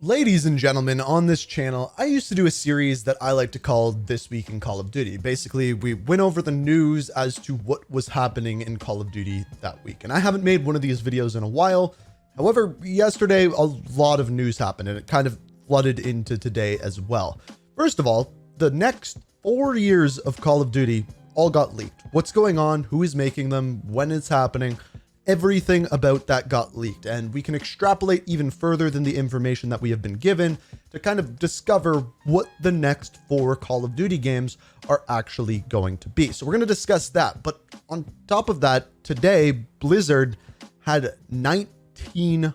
Ladies and gentlemen, on this channel, I used to do a series that I like to call This Week in Call of Duty. Basically, we went over the news as to what was happening in Call of Duty that week. And I haven't made one of these videos in a while. However, yesterday, a lot of news happened and it kind of flooded into today as well. First of all, the next 4 years of Call of Duty all got leaked. What's going on? Who is making them? When it's happening? Everything about that got leaked, and we can extrapolate even further than the information that we have been given to kind of discover what the next 4 Call of Duty games are actually going to be. So we're going to discuss that. But on top of that, today, Blizzard had 1,900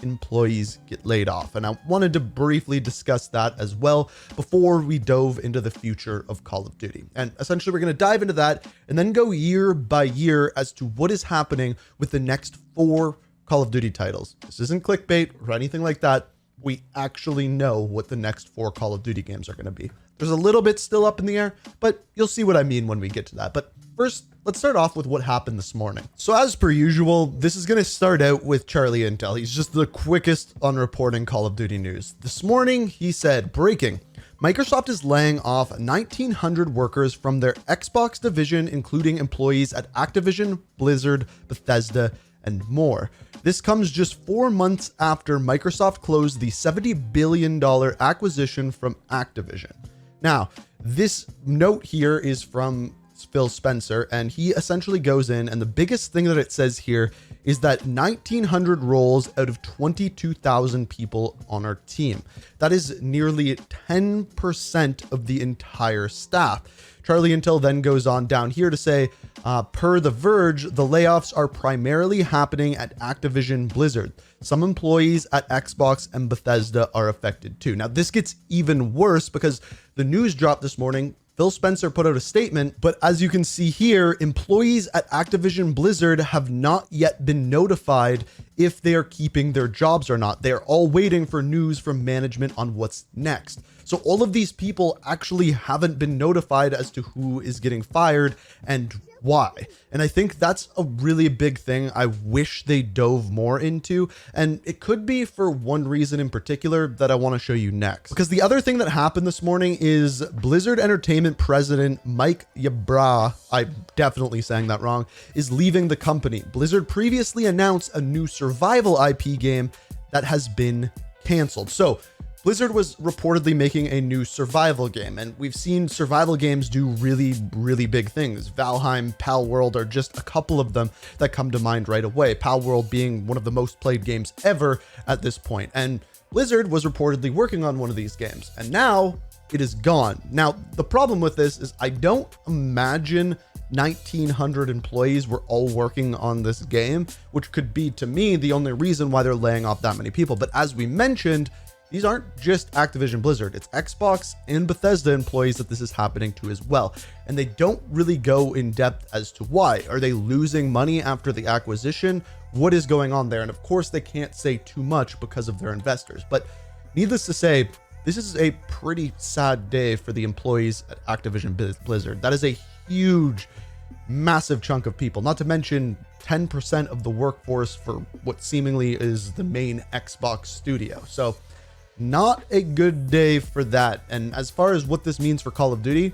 employees get laid off. And I wanted to briefly discuss that as well before we dove into the future of Call of Duty. And essentially, we're going to dive into that and then go year by year as to what is happening with the next 4 Call of Duty titles. This isn't clickbait or anything like that. We actually know what the next 4 Call of Duty games are going to be. There's a little bit still up in the air, but you'll see what I mean when we get to that. But first, let's start off with what happened this morning. So as per usual, this is going to start out with Charlie Intel. He's just the quickest on reporting Call of Duty news. This morning, he said, breaking, Microsoft is laying off 1,900 workers from their Xbox division, including employees at Activision, Blizzard, Bethesda, and more. This comes just 4 months after Microsoft closed the $70 billion acquisition from Activision. Now, this note here is from Phil Spencer, and he essentially goes in, and the biggest thing that it says here is that 1,900 roles out of 22,000 people on our team. That is nearly 10% of the entire staff. Charlie Intel then goes on down here to say, per The Verge, the layoffs are primarily happening at Activision Blizzard. Some employees at Xbox and Bethesda are affected too. Now, this gets even worse because the news dropped this morning. Phil Spencer put out a statement, but as you can see here, employees at Activision Blizzard have not yet been notified if they are keeping their jobs or not. They're all waiting for news from management on what's next. So all of these people actually haven't been notified as to who is getting fired and why. And I think that's a really big thing I wish they dove more into. And it could be for one reason in particular that I want to show you next. Because the other thing that happened this morning is Blizzard Entertainment president Mike Ybarra, I'm definitely saying that wrong, is leaving the company. Blizzard previously announced a new survival IP game that has been canceled. So Blizzard was reportedly making a new survival game, and we've seen survival games do really, really big things. Valheim, Palworld are just a couple of them that come to mind right away. Palworld being one of the most played games ever at this point. And Blizzard was reportedly working on one of these games, and now it is gone. Now, the problem with this is I don't imagine 1,900 employees were all working on this game, which could be, to me, the only reason why they're laying off that many people. But as we mentioned, these aren't just Activision Blizzard, it's Xbox and Bethesda employees that this is happening to as well. And they don't really go in depth as to why. Are they losing money after the acquisition? What is going on there? And of course, they can't say too much because of their investors. But needless to say, this is a pretty sad day for the employees at Activision Blizzard. That is a huge, massive chunk of people, not to mention 10% of the workforce for what seemingly is the main Xbox studio. So not a good day for that. And as far as what this means for Call of Duty,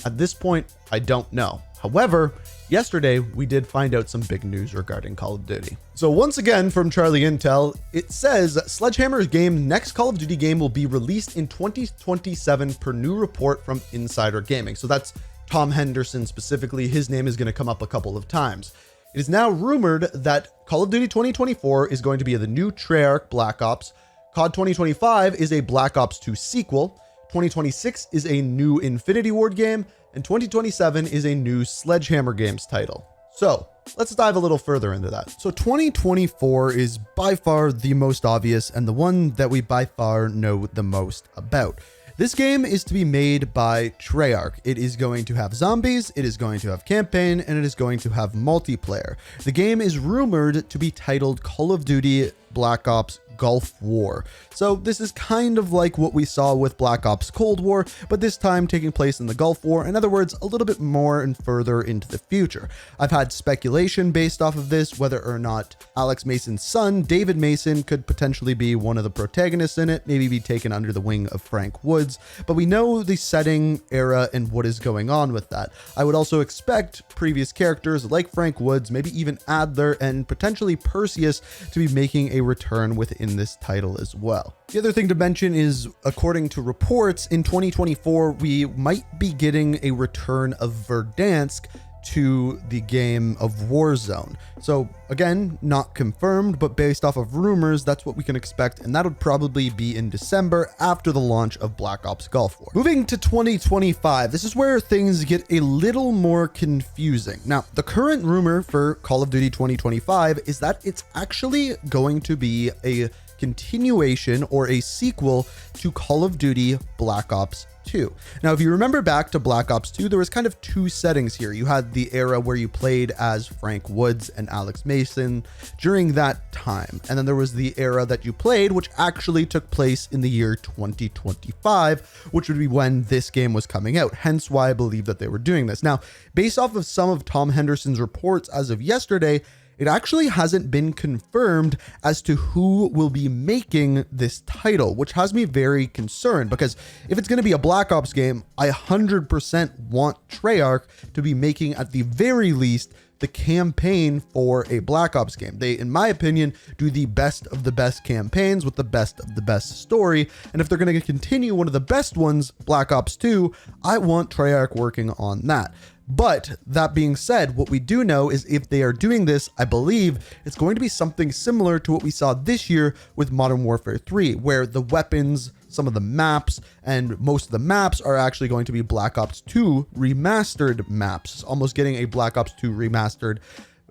at this point, I don't know. However, yesterday we did find out some big news regarding Call of Duty. So once again from Charlie Intel, it says Sledgehammer's next Call of Duty game will be released in 2027 per new report from Insider Gaming. So that's Tom Henderson specifically. His name is going to come up a couple of times. It is now rumored that Call of Duty 2024 is going to be the new Treyarch Black Ops. COD 2025 is a Black Ops 2 sequel, 2026 is a new Infinity Ward game, and 2027 is a new Sledgehammer Games title. So let's dive a little further into that. So 2024 is by far the most obvious and the one that we by far know the most about. This game is to be made by Treyarch. It is going to have zombies, it is going to have campaign, and it is going to have multiplayer. The game is rumored to be titled Call of Duty Black Ops Gulf War. So this is kind of like what we saw with Black Ops Cold War, but this time taking place in the Gulf War. In other words, a little bit more and further into the future. I've had speculation based off of this, whether or not Alex Mason's son, David Mason, could potentially be one of the protagonists in it, maybe be taken under the wing of Frank Woods, but we know the setting, era, and what is going on with that. I would also expect previous characters like Frank Woods, maybe even Adler, and potentially Perseus to be making a return within this title as well. The other thing to mention is, according to reports, in 2024, we might be getting a return of Verdansk to the game of Warzone. So again, not confirmed, but based off of rumors, that's what we can expect, and that would probably be in December after the launch of Black Ops Gulf War. Moving to 2025, this is where things get a little more confusing. Now, the current rumor for Call of Duty 2025 is that it's actually going to be a continuation or a sequel to Call of Duty Black Ops 2. Now, if you remember back to Black Ops 2, there was kind of two settings here. You had the era where you played as Frank Woods and Alex Mason during that time. And then there was the era that you played, which actually took place in the year 2025, which would be when this game was coming out. Hence why I believe that they were doing this. Now, based off of some of Tom Henderson's reports as of yesterday, it actually hasn't been confirmed as to who will be making this title, which has me very concerned, because if it's going to be a Black Ops game, I 100% want Treyarch to be making, at the very least, the campaign for a Black Ops game. They, in my opinion, do the best of the best campaigns with the best of the best story. And if they're going to continue one of the best ones, Black Ops 2, I want Treyarch working on that. But that being said, what we do know is if they are doing this, I believe it's going to be something similar to what we saw this year with Modern Warfare 3, where the weapons, some of the maps, and most of the maps are actually going to be Black Ops 2 remastered maps, almost getting a Black Ops 2 remastered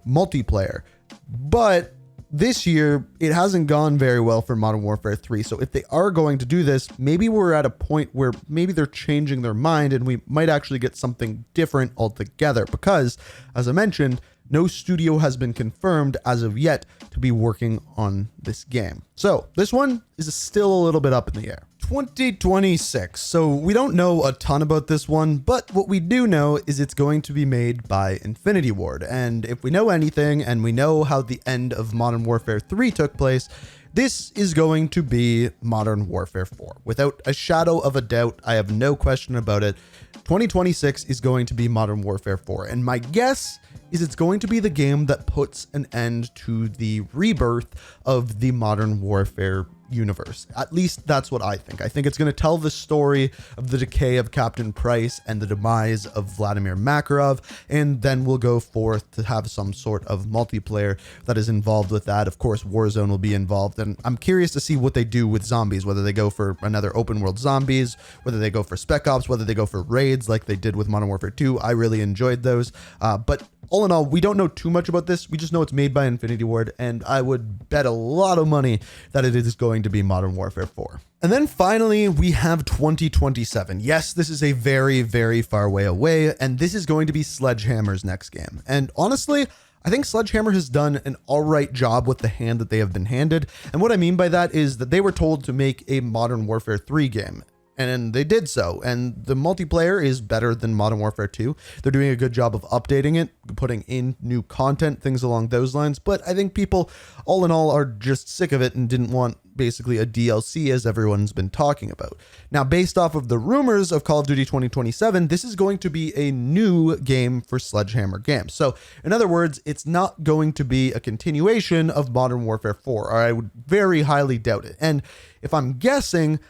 multiplayer. But this year, it hasn't gone very well for Modern Warfare 3. So if they are going to do this, maybe we're at a point where maybe they're changing their mind and we might actually get something different altogether. Because, as I mentioned, no studio has been confirmed as of yet to be working on this game. So this one is still a little bit up in the air. 2026. So we don't know a ton about this one, but what we do know is it's going to be made by Infinity Ward. And if we know anything, and we know how the end of Modern Warfare 3 took place, this is going to be Modern Warfare 4. Without a shadow of a doubt, I have no question about it. 2026 is going to be Modern Warfare 4. And my guess is it's going to be the game that puts an end to the rebirth of the Modern Warfare universe. At least that's what I think. I think it's going to tell the story of the decay of Captain Price and the demise of Vladimir Makarov, and then we'll go forth to have some sort of multiplayer that is involved with that. Of course, Warzone will be involved, and I'm curious to see what they do with zombies, whether they go for another open world zombies, whether they go for Spec Ops, whether they go for raids like they did with Modern Warfare 2. I really enjoyed those, but all in all, we don't know too much about this. We just know it's made by Infinity Ward, and I would bet a lot of money that it is going to be Modern Warfare 4. And then finally, we have 2027. Yes, this is a very, very far way away, and this is going to be Sledgehammer's next game. And honestly, I think Sledgehammer has done an all right job with the hand that they have been handed. And what I mean by that is that they were told to make a Modern Warfare 3 game. And they did so, and the multiplayer is better than Modern Warfare 2. They're doing a good job of updating it, putting in new content, things along those lines. But I think people, all in all, are just sick of it and didn't want basically a DLC, as everyone's been talking about. Now, based off of the rumors of Call of Duty 2027, this is going to be a new game for Sledgehammer Games. So, in other words, it's not going to be a continuation of Modern Warfare 4, or I would very highly doubt it. And if I'm guessing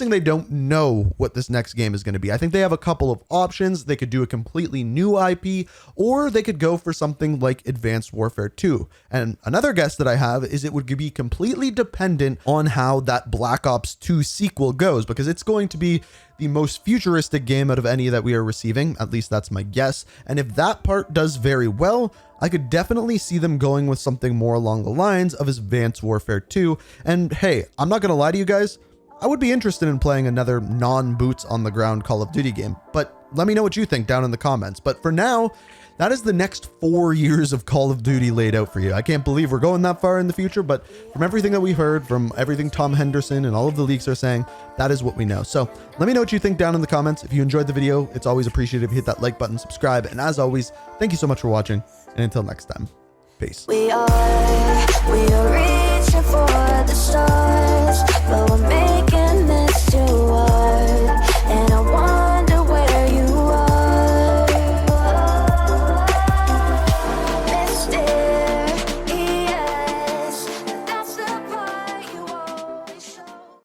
they don't know what this next game is going to be. I think they have a couple of options. They could do a completely new IP, or they could go for something like Advanced Warfare 2. And another guess that I have is it would be completely dependent on how that Black Ops 2 sequel goes, because it's going to be the most futuristic game out of any that we are receiving. At least that's my guess. And if that part does very well, I could definitely see them going with something more along the lines of Advanced Warfare 2. And hey, I'm not going to lie to you guys, I would be interested in playing another non-boots on the ground Call of Duty game, but let me know what you think down in the comments. But for now, that is the next 4 years of Call of Duty laid out for you. I can't believe we're going that far in the future, but from everything that we heard, from everything Tom Henderson and all of the leaks are saying, that is what we know. So let me know what you think down in the comments. If you enjoyed the video, it's always appreciated if you hit that like button, subscribe, and as always, thank you so much for watching, and until next time, peace. We are reaching for the stars, but we're